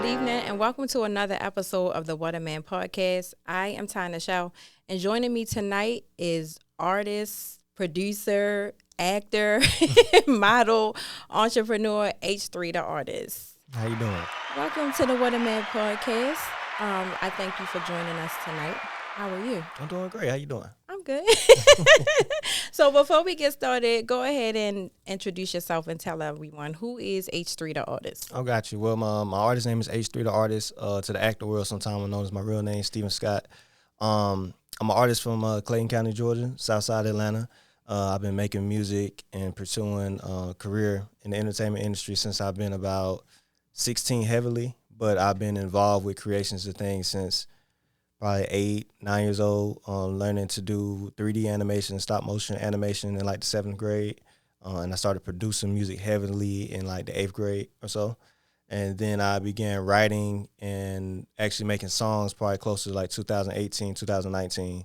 Good evening, and welcome to another episode of the What a Man podcast. I am Tina Shaw, and joining me tonight is artist, producer, actor, model, entrepreneur, H3 the artist. How you doing? Welcome to the What a Man podcast. I thank you for joining us tonight. How are you? I'm doing great. How you doing? I'm good. So before we get started, go ahead and introduce yourself and tell everyone who is H3 the artist. I got you. Well, my artist name is H3 the artist. To the actor world, sometimes I'm known as my real name, Steven Scott. I'm an artist from Clayton County, Georgia, south side Atlanta. I've been making music and pursuing a career in the entertainment industry since I've been about 16 heavily, but I've been involved with creations of things since probably 8, 9 years old, learning to do 3D animation, stop motion animation in like the 7th grade. And I started producing music heavily in like the 8th grade or so. And then I began writing and actually making songs probably closer to like 2018, 2019.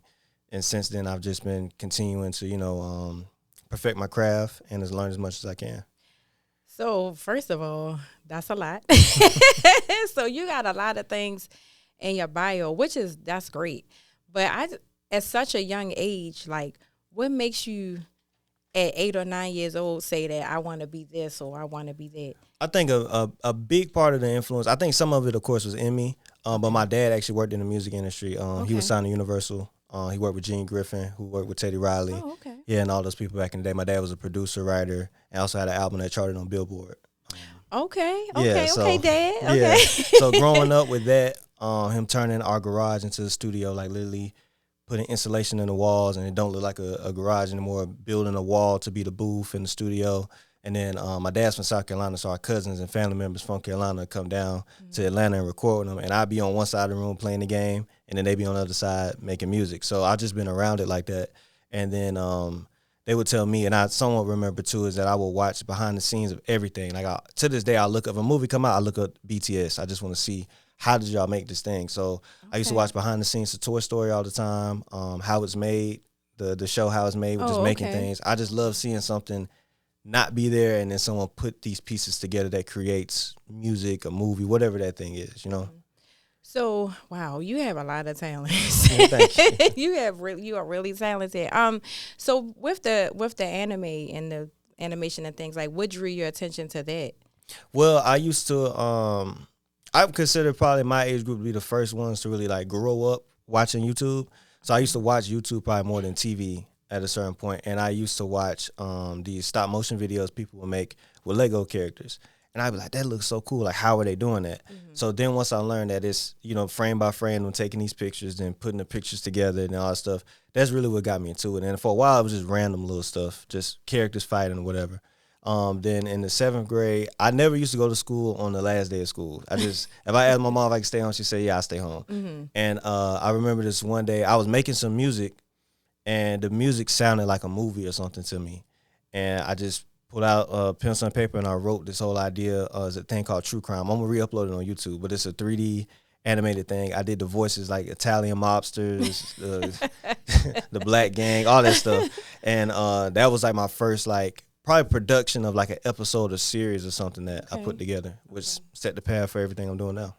And since then, I've just been continuing to, perfect my craft and just learn as much as I can. So first of all, that's a lot. So you got a lot of things in your bio, that's great. But at such a young age, like, what makes you at 8 or 9 years old say that I want to be this or I want to be that? I think a big part of the influence, I think some of it, of course, was in me. But my dad actually worked in the music industry. Okay. He was signed to Universal. He worked with Gene Griffin, who worked with Teddy Riley. Oh, okay. Yeah, and all those people back in the day. My dad was a producer, writer, and also had an album that charted on Billboard. Okay, Yeah, Dad. Okay. Yeah, so growing up with that, him turning our garage into a studio, like literally putting insulation in the walls, and it don't look like a garage anymore, building a wall to be the booth in the studio. And then my dad's from South Carolina, so our cousins and family members from Carolina come down to Atlanta and record with them. And I'd be on one side of the room playing the game, and then they'd be on the other side making music. So I've just been around it like that. And then they would tell me, and I somewhat remember too, is that I would watch behind the scenes of everything. Like to this day, I look up, if a movie come out, I look up BTS. I just want to see, how did y'all make this thing? So I used to watch behind the scenes of Toy Story all the time, how it's made, the show, how it's made, with just making things. I just love seeing something not be there and then someone put these pieces together that creates music, a movie, whatever that thing is, So, wow, you have a lot of talent. Yeah, thank you. You are really talented. So with the anime and the animation and things, like, what drew your attention to that? Well, I used to I consider probably my age group to be the first ones to really like grow up watching YouTube. So I used to watch YouTube probably more than TV at a certain point, and I used to watch these stop motion videos people would make with Lego characters. And I'd be like, that looks so cool. Like, how are they doing that? Mm-hmm. So then once I learned that it's, frame by frame, I'm taking these pictures and putting the pictures together and all that stuff, that's really what got me into it. And for a while, it was just random little stuff, just characters fighting or whatever. Then in the 7th grade, I never used to go to school on the last day of school. If I asked my mom if I could stay home, she'd say, yeah, I'll stay home. Mm-hmm. And I remember this one day, I was making some music, and the music sounded like a movie or something to me. And I just pulled out a pencil and paper, and I wrote this whole idea as a thing called True Crime. I'm going to re-upload it on YouTube, but it's a 3D animated thing. I did the voices like Italian mobsters, the Black Gang, all that stuff. And that was like my first probably production of like an episode or series or something that I put together, which set the path for everything I'm doing now.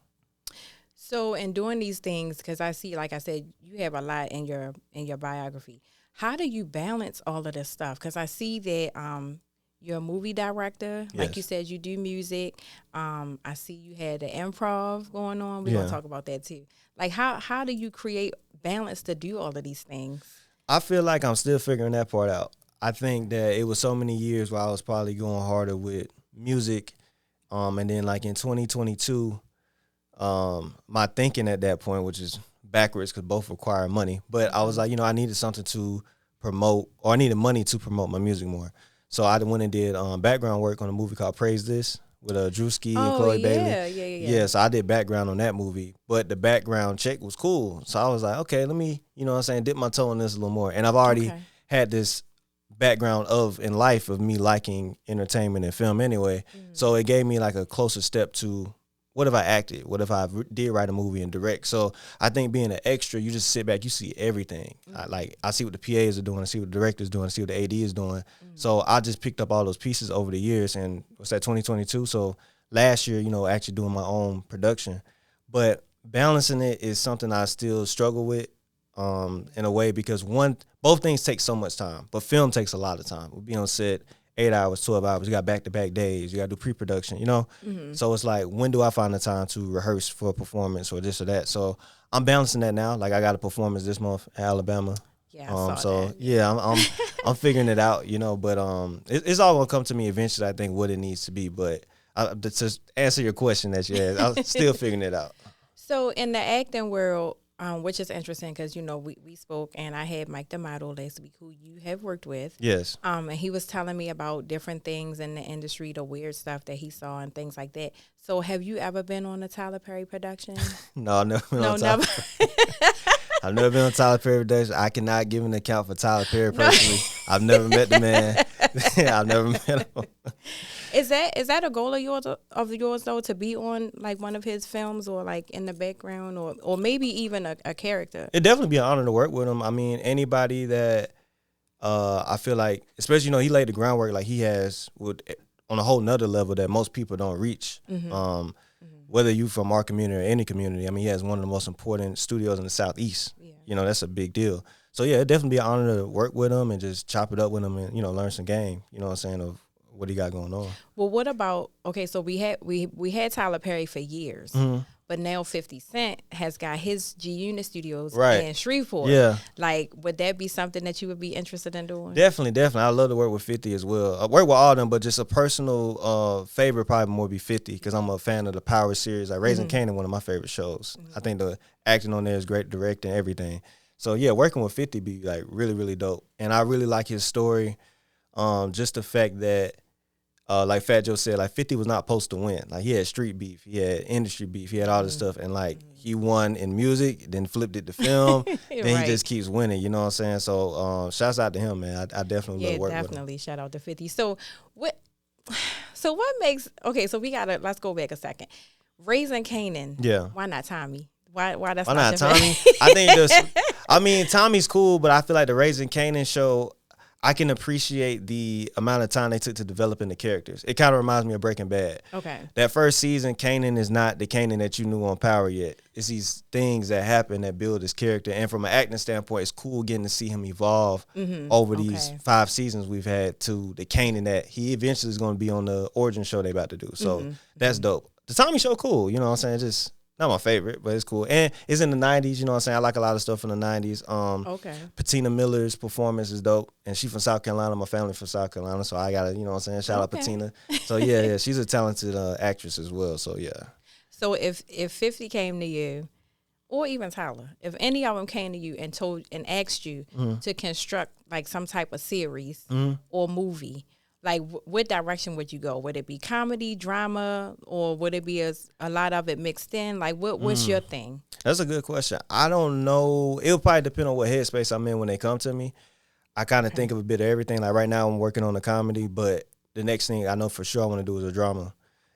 So in doing these things, because I see, like I said, you have a lot in your biography. How do you balance all of this stuff? Because I see that you're a movie director. Yes. Like you said, you do music. I see you had the improv going on. We're going to talk about that too. Like, how do you create balance to do all of these things? I feel like I'm still figuring that part out. I think that it was so many years where I was probably going harder with music. And then like in 2022, my thinking at that point, which is backwards because both require money, but I was like, I needed something to promote, or I needed money to promote my music more. So I went and did background work on a movie called Praise This with Drewski and Chloe Bailey. Yeah, so I did background on that movie, but the background check was cool. So I was like, okay, let me, dip my toe in this a little more. And I've already had this background in life of me liking entertainment and film anyway. Mm-hmm. So it gave me like a closer step to, what if I acted? What if I did write a movie and direct? So I think being an extra, you just sit back, you see everything. Mm-hmm. I see what the PAs are doing, I see what the director's doing, I see what the AD is doing. Mm-hmm. So I just picked up all those pieces over the years, and what's that, 2022? So last year, actually doing my own production. But balancing it is something I still struggle with in a way, because both things take so much time, but film takes a lot of time. We'll be on set 8 hours, 12 hours. You got back-to-back days. You got to do pre-production, So it's like, when do I find the time to rehearse for a performance or this or that? So I'm balancing that now. Like, I got a performance this month in Alabama. Yeah, I saw that. Yeah, I'm figuring it out, but it's all gonna come to me eventually. I think what it needs to be, but to answer your question that you asked, I'm still figuring it out. So in the acting world, which is interesting because, we spoke, and I had Mike the model last week, who you have worked with. Yes. And he was telling me about different things in the industry, the weird stuff that he saw and things like that. So have you ever been on a Tyler Perry production? No, never. Never. I've never been on Tyler Perry production. I cannot give an account for Tyler Perry personally. I've never met the man. I've never met him. Is that a goal of yours though, to be on like one of his films, or like in the background, or maybe even a character? It'd definitely be an honor to work with him. I mean, anybody that I feel like, especially, he laid the groundwork like he has on a whole nother level that most people don't reach. Mm-hmm. Whether you from our community or any community, I mean, he has one of the most important studios in the Southeast. Yeah. That's a big deal. So yeah, it'd definitely be an honor to work with him and just chop it up with him and, learn some game, of what he got going on. Well, what about, so we had Tyler Perry for years, but now 50 Cent has got his G Unit Studios in Shreveport. Yeah. Like, would that be something that you would be interested in doing? Definitely. I love to work with 50 as well. I work with all of them, but just a personal favorite probably more be 50, because I'm a fan of the Power series. Like Raising Kanan, one of my favorite shows. I think the acting on there is great, directing, everything. So yeah, working with 50 be like really, really dope. And I really like his story. Just the fact that, like Fat Joe said, like 50 was not supposed to win. Like, he had street beef, he had industry beef, he had all this stuff, and like he won in music, then flipped it to film, then he just keeps winning. You know what I'm saying? So shouts out to him, man. I definitely love working with him. Yeah, definitely. Shout out to 50. So what makes, so let's go back a second. Raising Kanan. Yeah. Why not Tommy? Why that's why not Tommy? I think Tommy's cool, but I feel like the Raising Kanan show, I can appreciate the amount of time they took to developing the characters. It kind of reminds me of Breaking Bad. Okay. That first season, Kanan is not the Kanan that you knew on Power yet. It's these things that happen that build his character. And from an acting standpoint, it's cool getting to see him evolve over these 5 seasons we've had to the Kanan that he eventually is going to be on the origin show they about to do. So that's dope. The Tommy show, cool. You know what I'm saying? Just not my favorite, but it's cool. And it's in the 90s, you know what I'm saying? I like a lot of stuff from the 90s. Patina Miller's performance is dope. And she from South Carolina. My family from South Carolina. So I got to, you know what I'm saying? Shout out Patina. So yeah, she's a talented actress as well. So yeah. So if 50 came to you, or even Tyler, if any of them came to you and asked you to construct like some type of series or movie, like, what direction would you go? Would it be comedy, drama, or would it be a lot of it mixed in? Like, what's your thing? That's a good question. I don't know. It'll probably depend on what headspace I'm in when they come to me. I kind of think of a bit of everything. Like, right now I'm working on a comedy, but the next thing I know for sure I want to do is a drama.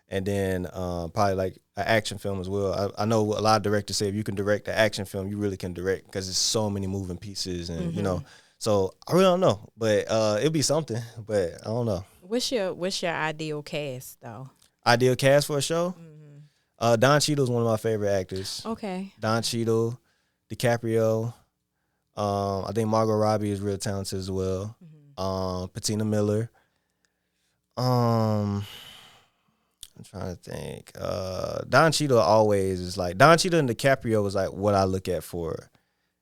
And then probably like an action film as well. I know a lot of directors say if you can direct an action film, you really can direct, because there's so many moving pieces and, So I really don't know, but it'll be something. But I don't know. What's your ideal cast though? Ideal cast for a show? Don Cheadle's one of my favorite actors. Okay. Don Cheadle, DiCaprio. I think Margot Robbie is real talented as well. Patina Miller. I'm trying to think. Don Cheadle always is like, Don Cheadle and DiCaprio was like what I look at for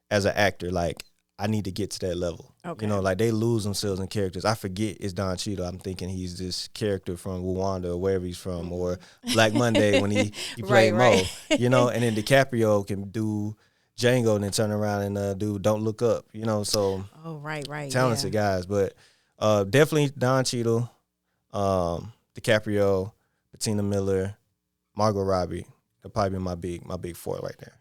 as an actor. Like, I need to get to that level. Okay. Like they lose themselves in characters. I forget it's Don Cheadle. I'm thinking he's this character from Rwanda or wherever he's from, or Black Monday when he played Mo. And then DiCaprio can do Django and then turn around and do Don't Look Up. So right. Talented guys. But definitely Don Cheadle, DiCaprio, Patina Miller, Margot Robbie. That'll probably be my big four right there.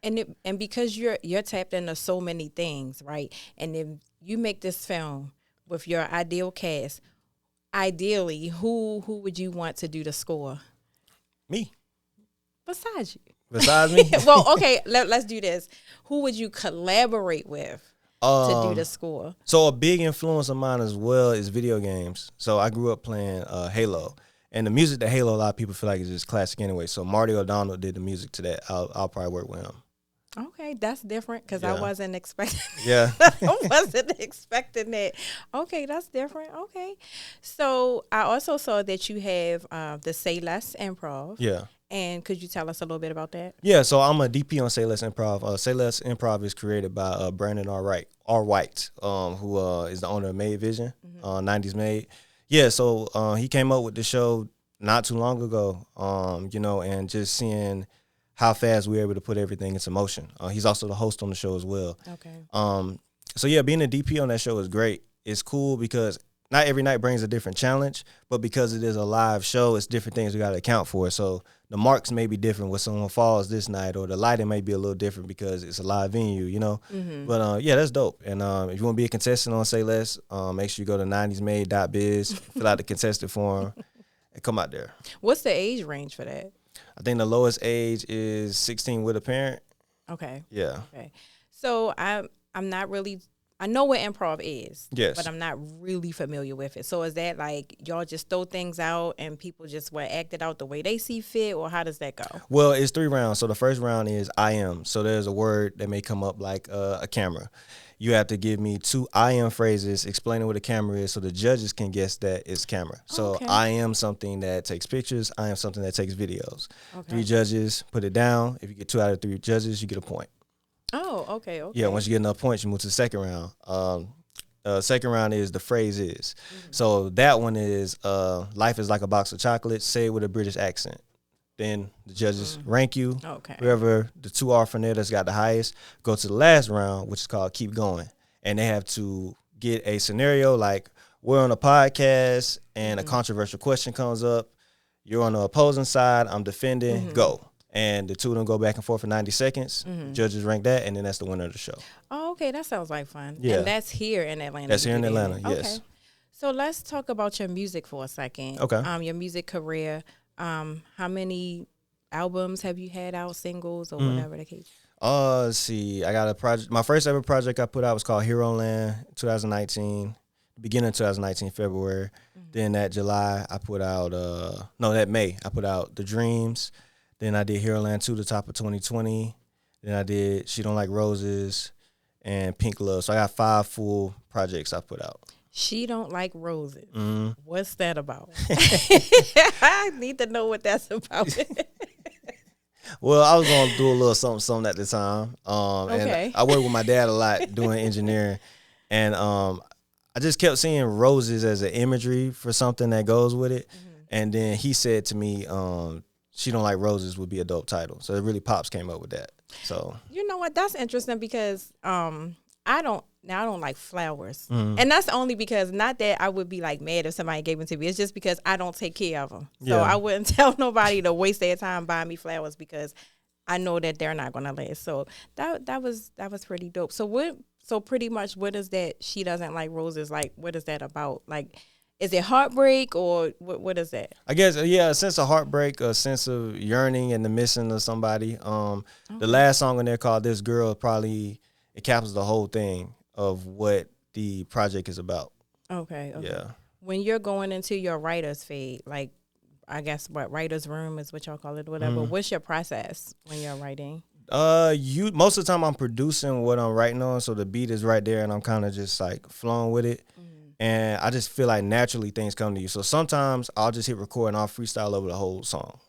And because you're tapped into so many things, right? And if you make this film with your ideal cast, ideally, who would you want to do the score? Me. Besides you. Besides me? Well, okay, let's do this. Who would you collaborate with to do the score? So a big influence of mine as well is video games. So I grew up playing Halo. And the music that Halo, a lot of people feel like is just classic anyway. So Marty O'Donnell did the music to that. I'll probably work with him. Okay, that's different because Yeah. I wasn't expecting. Yeah. I wasn't expecting that. Okay, that's different. Okay, so I also saw that you have the Say Less Improv. Yeah. And could you tell us a little bit about that? Yeah, so I'm a DP on Say Less Improv. Say Less Improv is created by Brandon R. White, who is the owner of Made Vision, 90s Made. Yeah, so he came up with the show not too long ago, and just seeing how fast we were able to put everything into motion. He's also the host on the show as well. Okay. So yeah, being a DP on that show is great. It's cool because not every night brings a different challenge, but because it is a live show, it's different things we got to account for. So the marks may be different when someone falls this night, or the lighting may be a little different because it's a live venue, But yeah, that's dope. And if you want to be a contestant on Say Less, make sure you go to 90smade.biz, fill out the contestant form, and come out there. What's the age range for that? I think the lowest age is 16 with a parent. Okay. Yeah. Okay. So I'm not really. I know what improv is, Yes. but I'm not really familiar with it. So is that like y'all just throw things out and people just act it out the way they see fit, or how does that go? Well, it's 3 rounds. So the first round is I am. So there's a word that may come up like a camera. You have to give me 2 I am phrases explaining what a camera is so the judges can guess that it's camera. So Okay. I am something that takes pictures. I am something that takes videos. Okay. 3 judges, put it down. If you get 2 out of 3 judges, you get a point. Oh, okay. Yeah, once you get enough points, you move to the second round. Second round is the phrase is. So that one is life is like a box of chocolates. Say it with a British accent. Then the judges rank you. Okay. Whoever the 2 are from there that's got the highest, go to the last round, which is called keep going. And they have to get a scenario like we're on a podcast and a controversial question comes up. You're on the opposing side. I'm defending. Go. And the 2 of them go back and forth for 90 seconds. Judges rank that, and then that's the winner of the show. Oh, okay. That sounds like fun. Yeah. And that's here in Atlanta. That's here in You do that. Atlanta, yes. Okay. So let's talk about your music for a second. Okay. Your music career. How many albums have you had out, singles or whatever the case? Let's see. I got a project. My first ever project I put out was called Hero Land 2019, beginning of 2019, February. Then that July, I put out, that May, I put out The Dreams. Then I did Hero Land 2, the top of 2020. Then I did She Don't Like Roses and Pink Love. So I got 5 full projects I put out. She Don't Like Roses. Mm-hmm. What's that about? I need to know what that's about. Well, I was going to do a little something at the time. Okay. And I worked with my dad a lot doing engineering. And I just kept seeing roses as an imagery for something that goes with it. And then he said to me, She Don't Like Roses would be a dope title. So it really Pops came up with that. So You know what? That's interesting because I don't like flowers. And that's only because, not that I would be like mad if somebody gave them to me. It's just because I don't take care of them. So Yeah. I wouldn't tell nobody to waste their time buying me flowers because I know that they're not going to last. So that was pretty dope. So pretty much what is that She Doesn't Like Roses? Like, what is that about? Like, is it heartbreak or what is that? I guess, yeah, a sense of heartbreak, a sense of yearning and the missing of somebody. The last song on there called This Girl probably, it captures the whole thing of what the project is about. Okay. Yeah. When you're going into your writer's phase, like, I guess what writer's room is what y'all call it, whatever. What's your process when you're writing? Most of the time I'm producing what I'm writing on, so the beat is right there and I'm kind of just like flowing with it. And I just feel like naturally things come to you. So sometimes I'll just hit record and I'll freestyle over the whole song.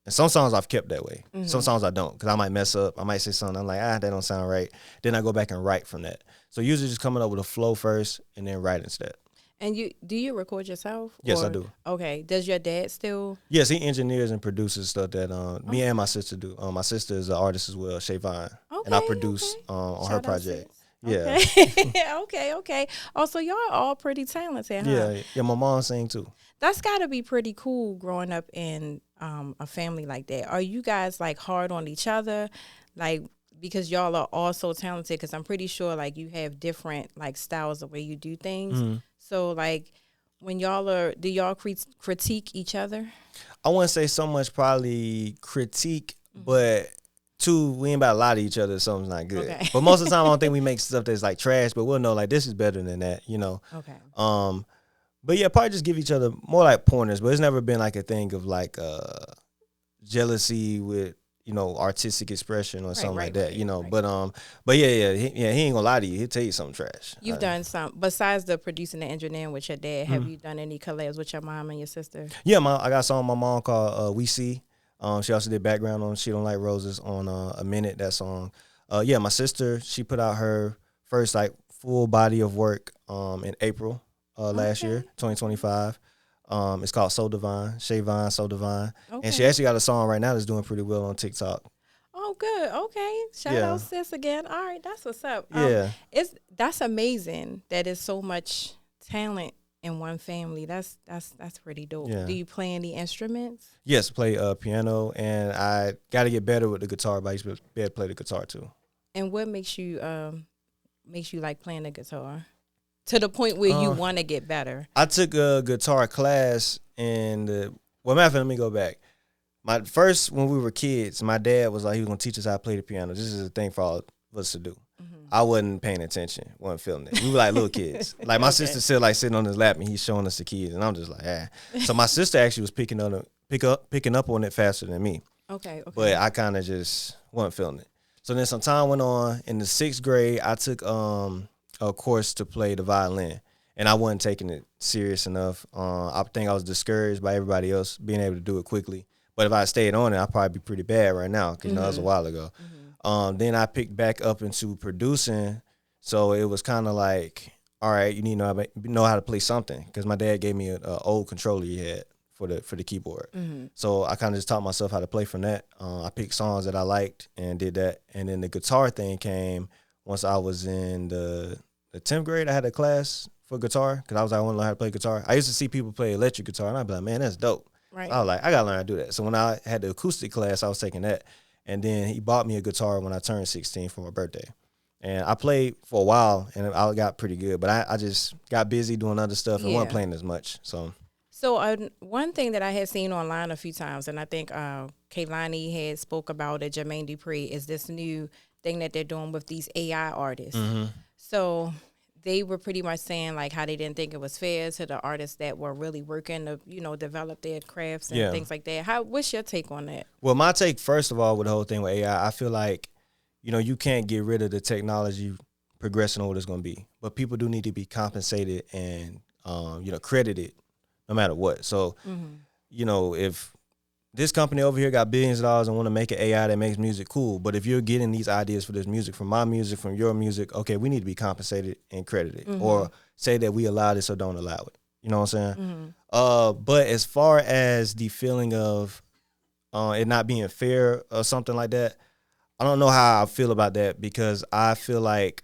And some songs I've kept that way. Some songs I don't, because I might mess up. I might say something, I'm like, that don't sound right. Then I go back and write from that. So usually just coming up with a flow first and then write instead. And do you record yourself? Yes, I do. Okay. Does your dad still? Yes, he engineers and produces stuff that me and my sister do. My sister is an artist as well, Shay Vine. And I produce on Shout her out, project. sis. Yeah. Okay. Oh, so y'all all pretty talented, huh? Yeah, my mom sing too. That's got to be pretty cool growing up in a family like that. Are you guys like hard on each other? Like, because y'all are all so talented, because I'm pretty sure like you have different like styles the way you do things. So like when do y'all critique each other? I wouldn't say so much probably critique, but two, we ain't about to lie to each other if something's not good. Okay. But most of the time I don't think we make stuff that's like trash, but we'll know like this is better than that, Okay. But yeah, probably just give each other more like pointers. But it's never been like a thing of like jealousy with artistic expression or something like that. Right. But he ain't gonna lie to you. He'll tell you something trash. You've done some besides the producing and engineering with your dad. Have you done any collabs with your mom and your sister? Yeah, I got a song with my mom called "We See." She also did background on "She Don't Like Roses" on "A Minute." That song. Yeah, my sister, she put out her first like full body of work in April last year, 2025. It's called So Divine, Shay Vine, So Divine, and she actually got a song right now that's doing pretty well on TikTok. Oh, good. Okay, shout out sis again. All right, that's what's up. Yeah, that's amazing. That is so much talent in one family. That's pretty dope. Yeah. Do you play any instruments? Yes, play piano, and I got to get better with the guitar, but I used to be able to play the guitar too. And what makes you like playing the guitar to the point where you want to get better? I took a guitar class in matter of fact, let me go back. When we were kids, my dad was like, he was gonna teach us how to play the piano. This is a thing for all of us to do. I wasn't paying attention, wasn't feeling it. We were like little kids. Like my sister still like sitting on his lap and he's showing us the keys, and I'm just like, ah. So my sister actually was picking up on it faster than me. Okay. But I kind of just wasn't feeling it. So then some time went on. In the 6th grade, I took a course to play the violin, and I wasn't taking it serious enough. I think I was discouraged by everybody else being able to do it quickly. But if I stayed on it, I'd probably be pretty bad right now because that was a while ago. Then I picked back up into producing, so it was kind of like, all right, you need to know how to play something, because my dad gave me an old controller he had for the keyboard. So I kind of just taught myself how to play from that. I picked songs that I liked and did that. And then the guitar thing came once I was in the 10th grade. I had a class for guitar because I was like, I want to learn how to play guitar. I used to see people play electric guitar, and I'd be like, man, that's dope. Right. So I was like, I got to learn how to do that. So when I had the acoustic class, I was taking that. And then he bought me a guitar when I turned 16 for my birthday. And I played for a while, and I got pretty good. But I just got busy doing other stuff and wasn't playing as much. So one thing that I had seen online a few times, and I think Kaylani had spoke about it, Jermaine Dupri, is this new thing that they're doing with these AI artists. So they were pretty much saying like how they didn't think it was fair to the artists that were really working to, develop their crafts and things like that. What's your take on that? Well, my take, first of all, with the whole thing with AI, I feel like, you can't get rid of the technology progressing on what it's going to be. But people do need to be compensated and, credited no matter what. So, if this company over here got billions of dollars and want to make an AI that makes music, cool. But if you're getting these ideas for this music, from my music, from your music, okay, we need to be compensated and credited, or say that we allow this or don't allow it. You know what I'm saying? But as far as the feeling of it not being fair or something like that, I don't know how I feel about that, because I feel like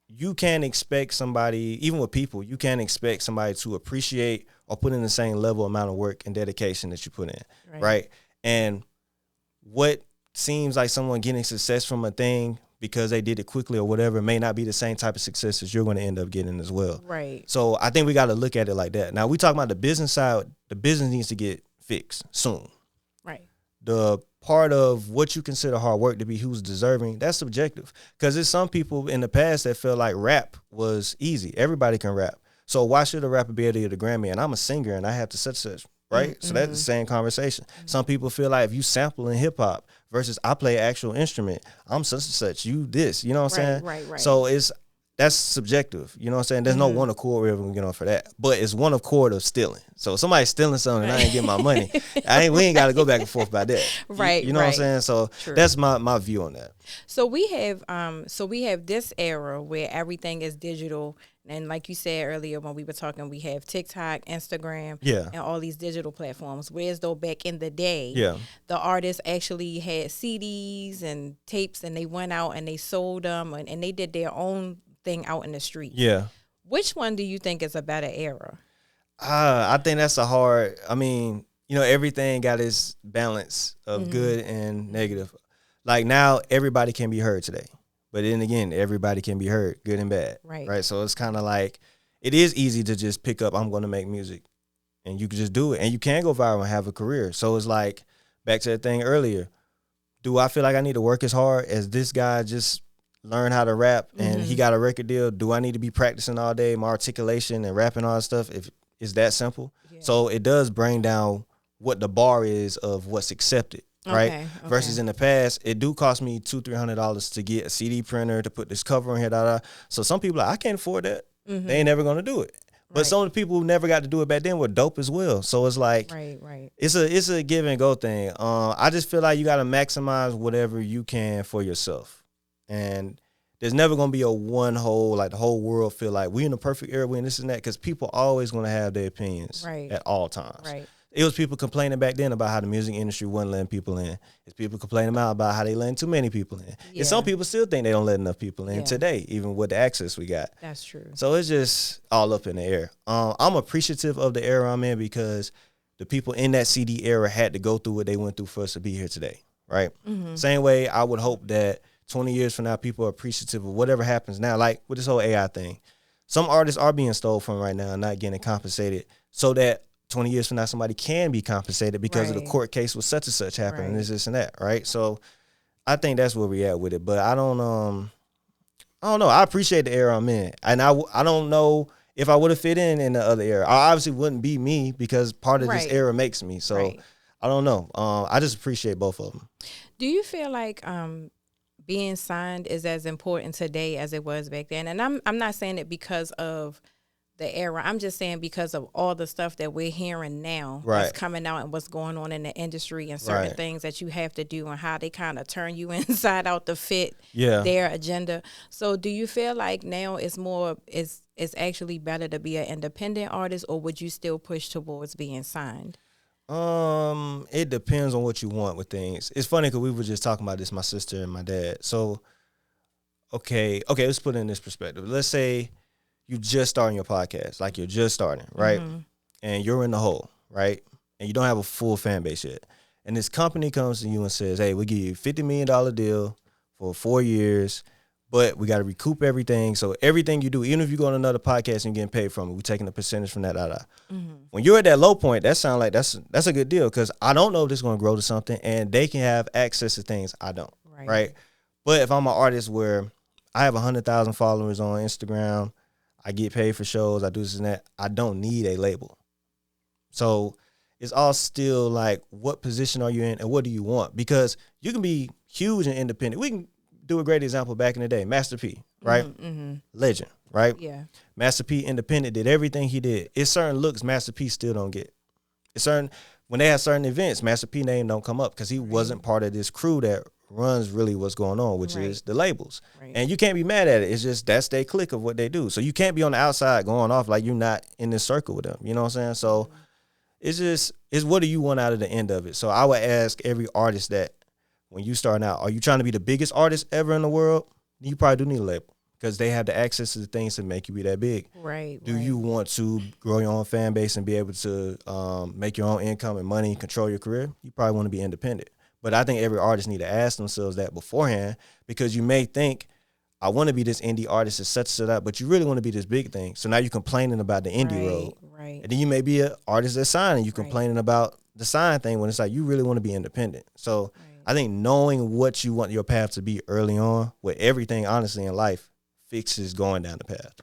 you can't expect somebody, even with people, you can't expect somebody to appreciate or put in the same level amount of work and dedication that you put in, right? And what seems like someone getting success from a thing because they did it quickly or whatever may not be the same type of success as you're going to end up getting as well. Right. So I think we got to look at it like that. Now, we talk about the business side. The business needs to get fixed soon. Right. The part of what you consider hard work to be who's deserving, that's subjective. Because there's some people in the past that felt like rap was easy. Everybody can rap. So why should a rapper be able to get a Grammy? And I'm a singer and I have to such, right? So that's the same conversation. Some people feel like if you sample in hip hop versus I play actual instrument, I'm such and such, you this, you know what I'm saying? Right. So that's subjective, you know what I'm saying? There's no one accord where we can get on for that. But it's one accord of stealing. So if somebody's stealing something and I ain't getting my money, we ain't got to go back and forth about that. Right. You know what I'm saying? So that's my view on that. So we have this era where everything is digital. And like you said earlier when we were talking, we have TikTok, Instagram, and all these digital platforms. Whereas though back in the day, the artists actually had CDs and tapes, and they went out and they sold them, and they did their own thing out in the street. Yeah. Which one do you think is a better era? I think that's everything got its balance of good and negative. Like now, everybody can be heard today. But then again, everybody can be heard, good and bad. Right. So it's kind of like, it is easy to just pick up, I'm going to make music. And you can just do it. And you can go viral and have a career. So it's like, back to that thing earlier, do I feel like I need to work as hard as this guy just learned how to rap and he got a record deal? Do I need to be practicing all day, my articulation and rapping all that stuff? It's that simple. Yeah. So it does bring down what the bar is of what's accepted, right? Okay. Versus in the past, it do cost me $200-$300 to get a CD printer, to put this cover on here, So some people are like, I can't afford that. They ain't never gonna do it. But some of the people who never got to do it back then were dope as well. So it's like, right. it's a give and go thing. I just feel like you got to maximize whatever you can for yourself, and there's never gonna be a one whole, like the whole world feel like we in the perfect era, we in this and that, because people always gonna have their opinions at all times. Right. It was people complaining back then about how the music industry wasn't letting people in. It's people complaining about how they letting too many people in. Yeah. And some people still think they don't let enough people in today, even with the access we got. That's true. So it's just all up in the air. I'm appreciative of the era I'm in because the people in that CD era had to go through what they went through for us to be here today, right? Same way I would hope that 20 years from now, people are appreciative of whatever happens now. Like with this whole AI thing, some artists are being stole from right now and not getting compensated, so that 20 years from now, somebody can be compensated because of the court case with such and such happened and this and that, right? So I think that's where we at with it. But I don't know. I appreciate the era I'm in, and I don't know if I would have fit in the other era. I obviously wouldn't be me because part of this era makes me. So I don't know. I just appreciate both of them. Do you feel like being signed is as important today as it was back then? And I'm not saying it because of the era. I'm just saying because of all the stuff that we're hearing now that's coming out and what's going on in the industry and certain things that you have to do and how they kind of turn you inside out to fit their agenda. So do you feel like now it's actually better to be an independent artist, or would you still push towards being signed? It depends on what you want with things. It's funny because we were just talking about this, my sister and my dad. So, okay, let's put it in this perspective. Let's say you just starting your podcast, like you're just starting, right? And you're in the hole, right? And you don't have a full fan base yet. And this company comes to you and says, hey, we'll give you a $50 million deal for 4 years, but we got to recoup everything. So everything you do, even if you go on another podcast and you're getting paid from it, we're taking a percentage from that. When you're at that low point, that sounds like that's a good deal, because I don't know if this is going to grow to something, and they can have access to things I don't, right? But if I'm an artist where I have 100,000 followers on Instagram, I get paid for shows, I do this and that, I don't need a label. So it's all still like, what position are you in and what do you want? Because you can be huge and independent. We can do a great example back in the day. Master P, right? Legend, right? Yeah. Master P, independent, did everything he did. It's certain looks Master P still don't get. It's certain, when they have certain events, Master P name don't come up because he wasn't part of this crew that runs really what's going on, which is the labels. And you can't be mad at it. It's just that's their clique of what they do. So you can't be on the outside going off like you're not in this circle with them. You know what I'm saying? So it's what do you want out of the end of it? So I would ask every artist that when you starting out, are you trying to be the biggest artist ever in the world? You probably do need a label because they have the access to the things that make you be that big. Do you want to grow your own fan base and be able to make your own income and money and control your career? You probably want to be independent. But I think every artist need to ask themselves that beforehand, because you may think, I want to be this indie artist that's such and that, but you really want to be this big thing. So now you're complaining about the indie road. And then you may be an artist that's signed and you're complaining about the sign thing when it's like you really want to be independent. So I think knowing what you want your path to be early on with everything, honestly, in life, fixes going down the path.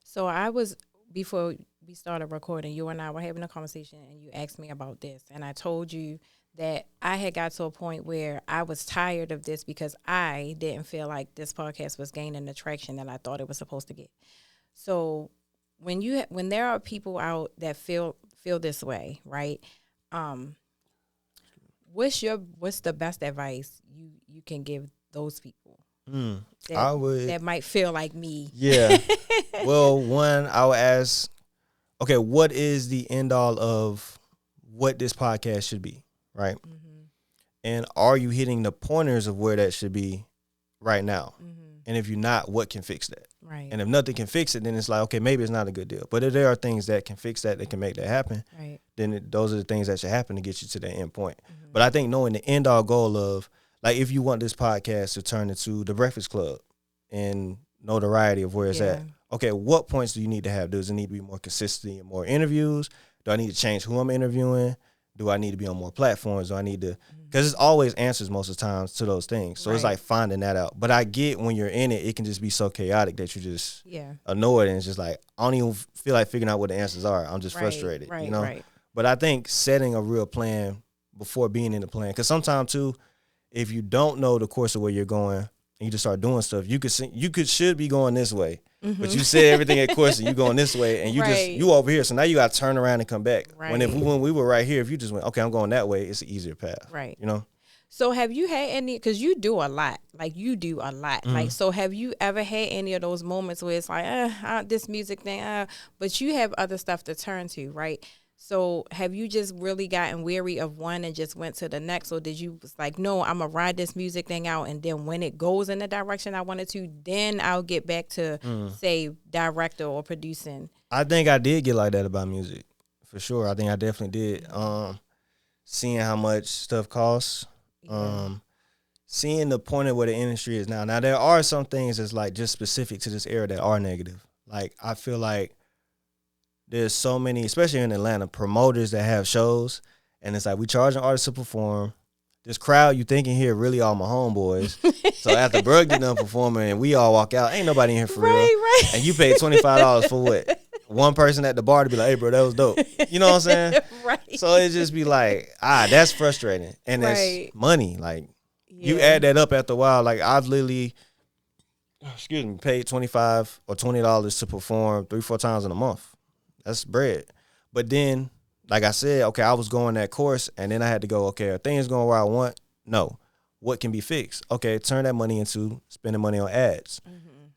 So before we started recording, you and I were having a conversation and you asked me about this. And I told you that I had got to a point where I was tired of this because I didn't feel like this podcast was gaining the traction that I thought it was supposed to get. So when there are people out that feel this way, right? What's the best advice you can give those people that might feel like me? Yeah. Well, one, I would ask, okay, what is the end all of what this podcast should be? Right. And are you hitting the pointers of where that should be right now? And if you're not, what can fix that? And if nothing can fix it, then it's like, okay, maybe it's not a good deal. But if there are things that can fix that can make that happen, then those are the things that should happen to get you to that end point. But I think knowing the end all goal of, like, if you want this podcast to turn into the Breakfast Club and notoriety of where it's at, okay, what points do you need to have? Does it need to be more consistency and more interviews? Do I need to change who I'm interviewing? Do I need to be on more platforms? Do I need to? Because it's always answers most of the times to those things. So it's like finding that out. But I get when you're in it, it can just be so chaotic that you just annoyed, and it's just like I don't even feel like figuring out what the answers are. I'm just frustrated, you know. But I think setting a real plan before being in the plan, because sometimes too, if you don't know the course of where you're going and you just start doing stuff, should be going this way. But you said everything at course and you going this way and you over here. So now you got to turn around and come back. When we were right here, if you just went, okay, I'm going that way, it's an easier path. Right. You know? So have you had any, because you do a lot. Like you do a lot. Like, so have you ever had any of those moments where it's like, this music thing, but you have other stuff to turn to, right? So have you just really gotten weary of one and just went to the next? Or did you was like, no, I'm going to ride this music thing out. And then when it goes in the direction I wanted to, then I'll get back to, say, director or producing. I think I did get like that about music, for sure. I think I definitely did. Seeing how much stuff costs. Seeing the point of where the industry is now. Now, there are some things that's like just specific to this era that are negative. Like, I feel like there's so many, especially in Atlanta, promoters that have shows, and it's like we charging artists to perform. This crowd you thinking here really all my homeboys. So after Berg get done performing and we all walk out, ain't nobody in here for real. Right. And you paid $25 for what? One person at the bar to be like, hey, bro, that was dope. You know what I'm saying? Right. So it just be like, that's frustrating. And it's money. Like, you add that up after a while. Like, I've literally, paid $25 or $20 to perform 3-4 times in a month. That's bread. But then, like I said, okay, I was going that course, and then I had to go, okay, are things going where I want? No. What can be fixed? Okay, turn that money into spending money on ads.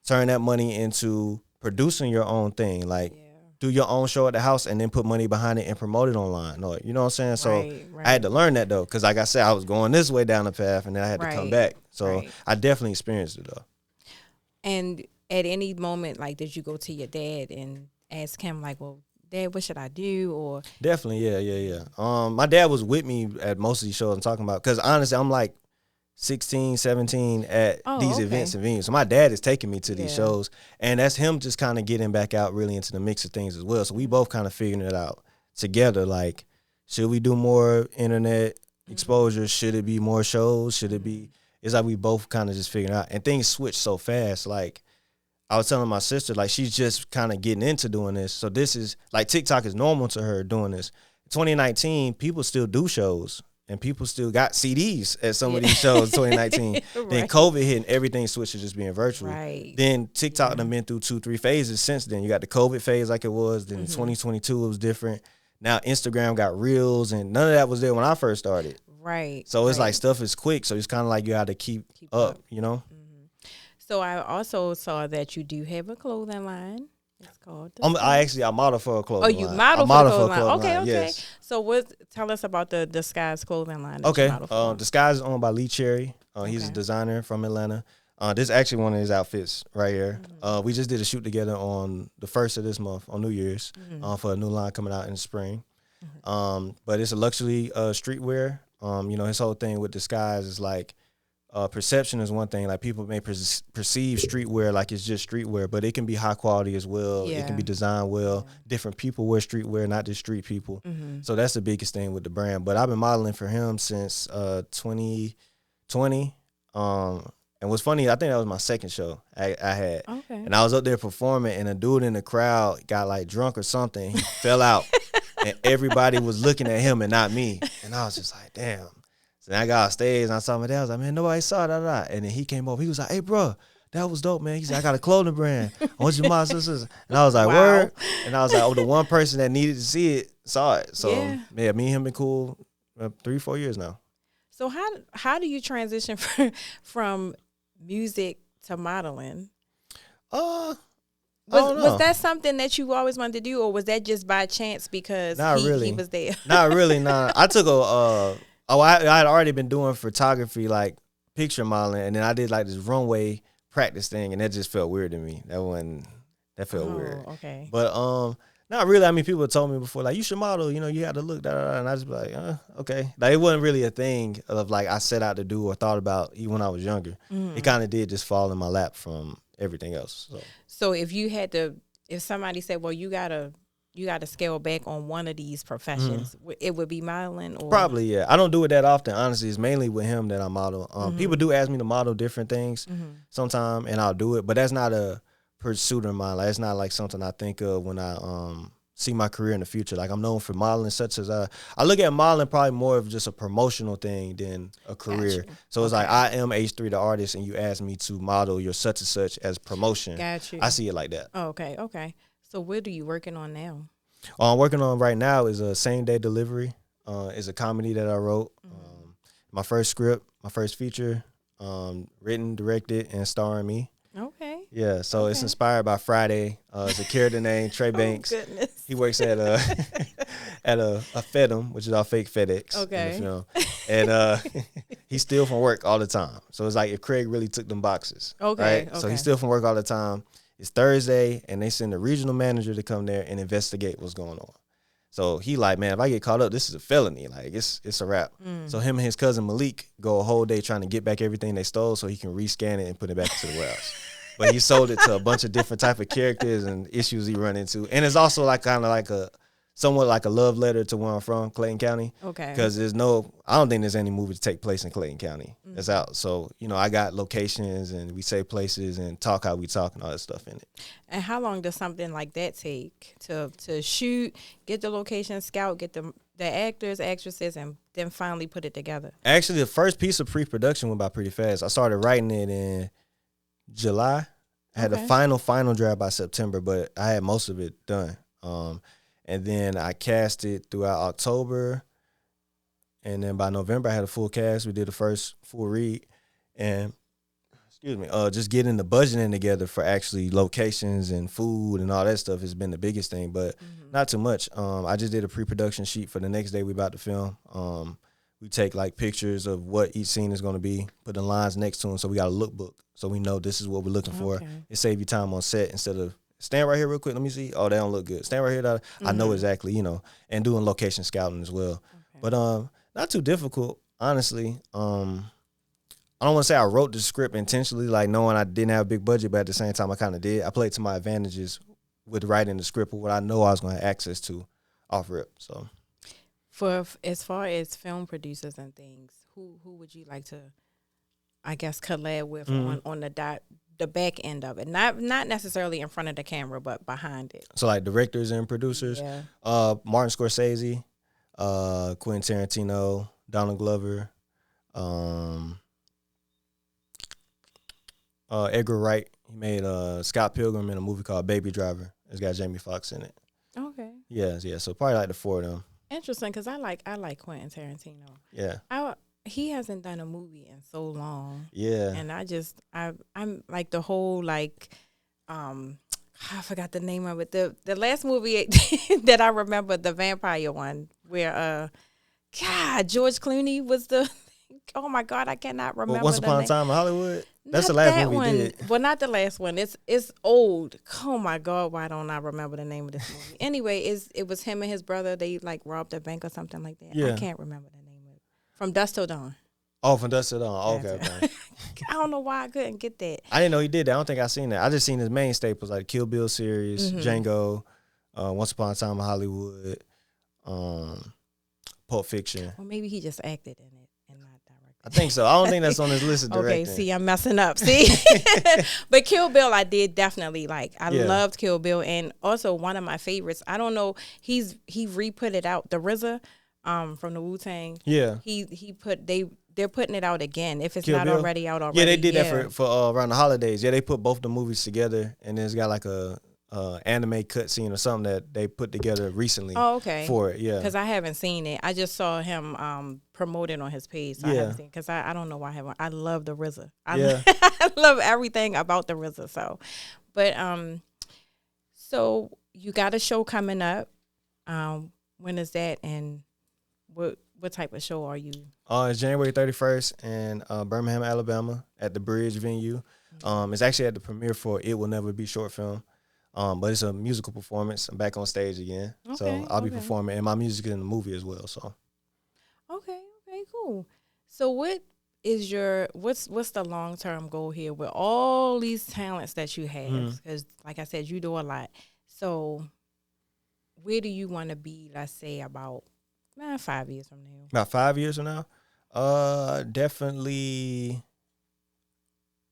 Turn that money into producing your own thing. Like, do your own show at the house and then put money behind it and promote it online. No, you know what I'm saying? So I had to learn that, though, because like I said, I was going this way down the path, and then I had to come back. So I definitely experienced it, though. And at any moment, like, did you go to your dad and ask him, like, well, Dad, what should I do? Or definitely, yeah. My dad was with me at most of these shows I'm talking about, because honestly, I'm like 16, 17 at these events and venues. So my dad is taking me to these shows, and that's him just kind of getting back out really into the mix of things as well. So we both kind of figuring it out together. Like, should we do more internet exposure? Should it be more shows? Should it be? It's like we both kind of just figuring out, and things switch so fast. Like, I was telling my sister, like, she's just kind of getting into doing this. So this is, like, TikTok is normal to her doing this. 2019, people still do shows, and people still got CDs at some of these shows in 2019. Then COVID hit, and everything switched to just being virtual. Then TikTok done been through 2-3 phases since then. You got the COVID phase like it was. Then 2022, it was different. Now Instagram got Reels, and none of that was there when I first started. So it's like stuff is quick. So it's kind of like you got to keep up, you know? So I also saw that you do have a clothing line. It's called. I model for a clothing line. You model for a clothing line. Okay. Yes. So tell us about the Disguise clothing line. Okay. Disguise is owned by Lee Cherry. He's a designer from Atlanta. This is actually one of his outfits right here. We just did a shoot together on the 1st of this month, on New Year's, for a new line coming out in the spring. But it's a luxury streetwear. You know, his whole thing with Disguise is like, perception is one thing. Like, people may perceive streetwear like it's just streetwear, but it can be high quality as well. It can be designed well. Different people wear streetwear, not just street people. So that's the biggest thing with the brand. But I've been modeling for him since 2020. And what's funny, I think that was my second show I had. And I was up there performing, and a dude in the crowd got like drunk or something. He fell out, and everybody was looking at him and not me. And I was just like, damn. So then I got off stage, and I saw my dad. I was like, man, nobody saw that. And then he came over. He was like, hey, bro, that was dope, man. He said, I got a clothing brand. I want you to model sisters. And I was like, word. And I was like, the one person that needed to see it saw it. So, yeah, me and him been cool 3-4 years now. So how do you transition from music to modeling? Was that something that you always wanted to do, or was that just by chance because he was there? Not really, nah. I took I had already been doing photography, like picture modeling, and then I did like this runway practice thing, and that just felt weird to me. That felt weird. Okay. But not really. I mean, people told me before, like, you should model, you know, you had to look, and I just be like, okay. Like, it wasn't really a thing of like I set out to do or thought about even when I was younger. It kind of did just fall in my lap from everything else. So if somebody said, well, you gotta you got to scale back on one of these professions, it would be modeling or Probably, yeah. I don't do it that often, honestly. It's mainly with him that I model. People do ask me to model different things sometime, and I'll do it, but that's not a pursuit of mine. Like, it's not like something I think of when I see my career in the future. Like, I'm known for modeling, such as I look at modeling probably more of just a promotional thing than a career. Got you. So it's like, I am H3 the artist, and you ask me to model your such and such as promotion. Got you. I see it like that. Oh, okay. So what are you working on now? I'm working on right now is a Same Day Delivery. It's a comedy that I wrote. My first script, my first feature, written, directed, and starring me. Okay. Yeah, so it's inspired by Friday. It's a character named Trey Banks. Oh, goodness. He works at a FedEm, which is our fake FedEx in the film. And he steals from work all the time. So it's like if Craig really took them boxes. Okay. Right? So he steals from work all the time. It's Thursday, and they send the regional manager to come there and investigate what's going on. So he like, man, if I get caught up, this is a felony. Like, it's a wrap. So him and his cousin Malik go a whole day trying to get back everything they stole so he can rescan it and put it back into the warehouse. But he sold it to a bunch of different type of characters and issues he run into. And it's also like kind of like somewhat like a love letter to where I'm from, Clayton County. Okay. Because I don't think there's any movie to take place in Clayton County that's out. So, I got locations and we say places and talk how we talk and all that stuff in it. And how long does something like that take to shoot, get the location, scout, get the actors, actresses, and then finally put it together? Actually, the first piece of pre-production went by pretty fast. I started writing it in July. I had the final draft by September, but I had most of it done. And then I cast it throughout October. And then by November, I had a full cast. We did the first full read. And, just getting the budgeting together for actually locations and food and all that stuff has been the biggest thing, but not too much. I just did a pre-production sheet for the next day we about to film. We take, like, pictures of what each scene is going to be, put the lines next to them, so we got a lookbook. So we know this is what we're looking for. It saves you time on set instead of stand right here real quick. Let me see. Oh, they don't look good. Stand right here. I know exactly, and doing location scouting as well. But not too difficult, honestly. I don't want to say I wrote the script intentionally, like knowing I didn't have a big budget, but at the same time I kind of did. I played to my advantages with writing the script of what I know I was going to have access to off rip. So, for as far as film producers and things, who would you like to, I guess, collab with on the back end of it, not necessarily in front of the camera, but behind it. So like directors and producers, Martin Scorsese, Quentin Tarantino, Donald Glover, Edgar Wright. He made Scott Pilgrim in a movie called Baby Driver. It's got Jamie Foxx in it. Okay. Yeah. So probably like the four of them. Interesting, because I like Quentin Tarantino. Yeah. He hasn't done a movie in so long. Yeah. And I'm like the whole like I forgot the name of it. The last movie that I remember, the vampire one, where George Clooney was the oh my God, I cannot remember. Once Upon a Time in Hollywood? That's Not the last that movie one. he did. Well, not the last one. It's old. Oh my God, why don't I remember the name of this movie? Anyway, it was him and his brother. They like robbed a bank or something like that. Yeah. I can't remember the name of it. From Dusk Till Dawn. Oh, From Dusk Till Dawn. Okay. I don't know why I couldn't get that. I didn't know he did that. I don't think I seen that. I just seen his main staples like Kill Bill series, Django, Once Upon a Time in Hollywood, Pulp Fiction. Well, maybe he just acted in it and not directed. I think so. I don't think that's on his list of directing. Okay, see, I'm messing up. See? But Kill Bill, I did definitely like. I loved Kill Bill. And also one of my favorites, I don't know, he re-put it out, the RZA from the Wu-Tang. Yeah. They're putting it out again if it's Kill not Bill? already out already. Yeah, they did that for around the holidays. Yeah, they put both the movies together, and then it's got like a anime cutscene or something that they put together recently. Oh, okay. For it, yeah. Because I haven't seen it. I just saw him promote it on his page. So I haven't seen it because I don't know why I haven't. I love the RZA. I love everything about the RZA. So, but so you got a show coming up. When is that, and what type of show are you? It's January 31st in Birmingham, Alabama, at the Bridge venue. It's actually at the premiere for It Will Never Be short film. But it's a musical performance. I'm back on stage again. Okay, so I'll be performing, and my music is in the movie as well. So Okay, cool. So what is what's the long-term goal here with all these talents that you have? Because like I said, you do a lot. So where do you want to be, let's say, about 5 years from now? About 5 years from now, definitely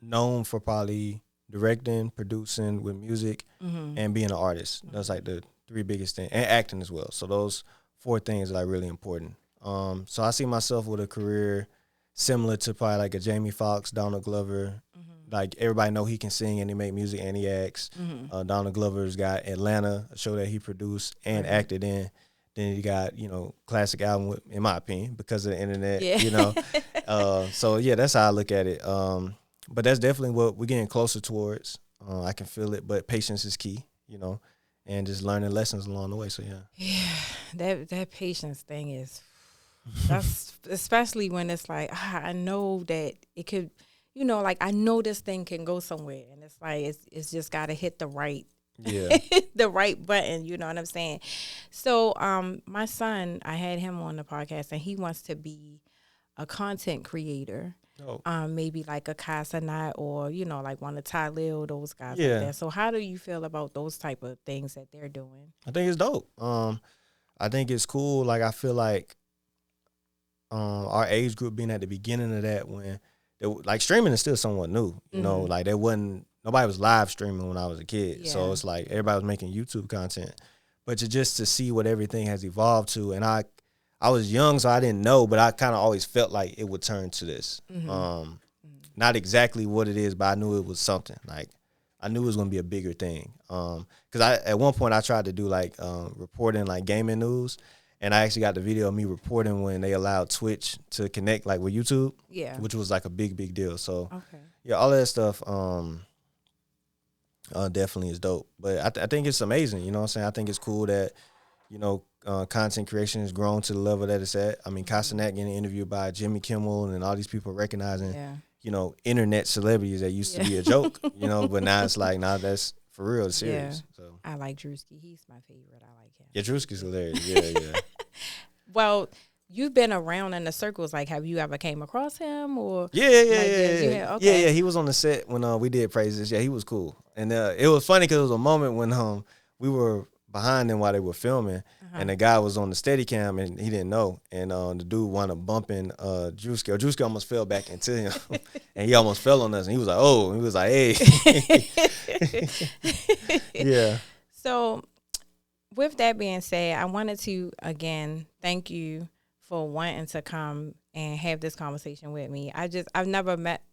known for probably directing, producing with music, and being an artist. That's like the three biggest things, and acting as well. So those four things are like really important. So I see myself with a career similar to probably like a Jamie Foxx, Donald Glover. Like everybody know he can sing and he make music and he acts. Donald Glover's got Atlanta, a show that he produced and acted in. Then he got, classic album, in my opinion, because of the internet, So, yeah, that's how I look at it. But that's definitely what we're getting closer towards. I can feel it, but patience is key, and just learning lessons along the way. So, yeah. Yeah, that patience thing is, that's especially when it's like, I know that it could, like I know this thing can go somewhere. And it's like, it's just got to hit the right. Yeah. The right button, you know what I'm saying? So my son, I had him on the podcast, and he wants to be a content creator. Maybe like a Casanat or, like one of Ty Lil, those guys like that. So how do you feel about those type of things that they're doing? I think it's dope. I think it's cool. Like I feel like our age group being at the beginning of that, when like streaming is still somewhat new, like there wasn't, nobody was live streaming when I was a kid. Yeah. So it's like everybody was making YouTube content. But to see what everything has evolved to, and I was young, so I didn't know, but I kind of always felt like it would turn to this. Not exactly what it is, but I knew it was something. Like I knew it was going to be a bigger thing. Because at one point I tried to do like reporting like gaming news, and I actually got the video of me reporting when they allowed Twitch to connect like with YouTube, which was like a big deal. So yeah, all of that stuff definitely is dope. But I think it's amazing. You know what I'm saying? I think it's cool that content creation has grown to the level that it's at. I mean, Castanet getting interviewed by Jimmy Kimmel and all these people recognizing, internet celebrities that used to be a joke, but now it's like, that's for real, serious. Yeah. So I like Drewski. He's my favorite. I like him. Yeah, Drewski's hilarious. Yeah. Well, you've been around in the circles. Like, have you ever came across him or? Yeah. Yeah. He was on the set when we did Praises. Yeah, he was cool. And it was funny because it was a moment when we were behind them while they were filming, and the guy was on the Steadicam and he didn't know, and the dude wound up bumping Drewski. Drewski almost fell back into him, and he almost fell on us, and he was like, "Oh," and he was like, "Hey." Yeah. So, with that being said, I wanted to again thank you for wanting to come and have this conversation with me. I've never met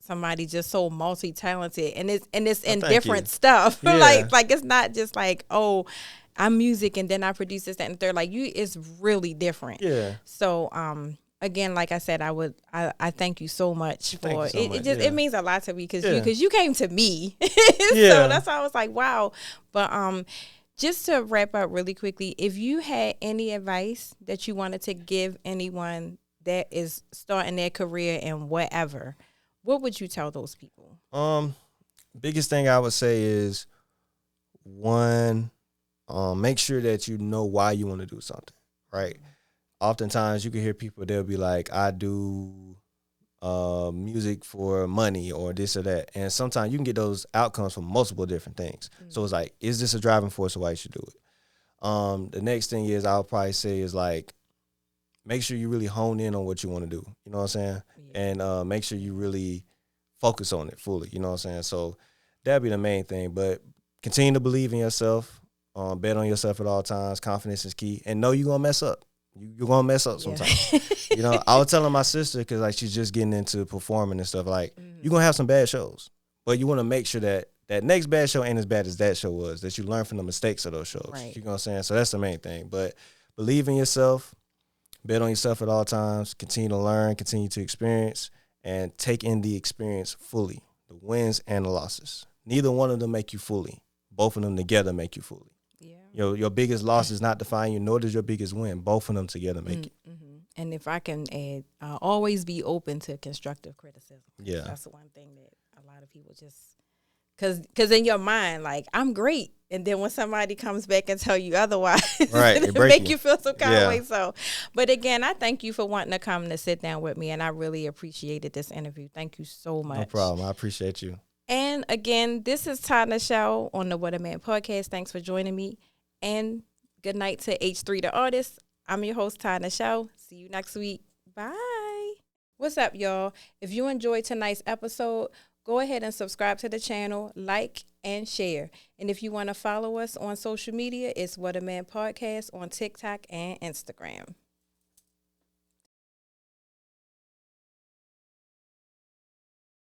somebody just so multi-talented, and it's in different stuff. Yeah. like it's not just like, oh, I'm music and then I produce this, that, and the third. Like, you is really different. Yeah. So again, like I said, I thank you so much for it. It means a lot to me because you came to me. So that's why I was like, wow. But just to wrap up really quickly, if you had any advice that you wanted to give anyone that is starting their career in whatever, what would you tell those people? Biggest thing I would say is, one, make sure that you know why you want to do something, right? Oftentimes you can hear people, they'll be like, I do music for money or this or that. And sometimes you can get those outcomes from multiple different things. So it's like, is this a driving force of why you should do it? The next thing is, I'll probably say is like, make sure you really hone in on what you want to do. You know what I'm saying? Yeah. And make sure you really focus on it fully. You know what I'm saying? So that'd be the main thing. But continue to believe in yourself. Bet on yourself at all times. Confidence is key. And know you're going to mess up. You're going to mess up sometimes. I was telling my sister, because like she's just getting into performing and stuff, like you're going to have some bad shows. But you want to make sure that that next bad show ain't as bad as that show was, that you learn from the mistakes of those shows. Right. You know what I'm saying? So that's the main thing. But believe in yourself. Bet on yourself at all times. Continue to learn. Continue to experience. And take in the experience fully. The wins and the losses. Neither one of them make you fully. Both of them together make you fully. Yeah. Your biggest loss is not define you, nor does your biggest win. Both of them together make it. Mm-hmm. And if I can add, always be open to constructive criticism. Yeah. That's the one thing that a lot of people just... Because in your mind, like, I'm great. And then when somebody comes back and tell you otherwise, right, it make you feel some kind of way. So, but again, I thank you for wanting to come to sit down with me. And I really appreciated this interview. Thank you so much. No problem. I appreciate you. And again, this is Tana Show on the What a Man podcast. Thanks for joining me. And Good night to H3 the artist. I'm your host, Ty Show. See you next week. Bye. What's up, y'all? If you enjoyed tonight's episode, go ahead and subscribe to the channel, like, and share. And if you want to follow us on social media, it's What a Man Podcast on TikTok and Instagram.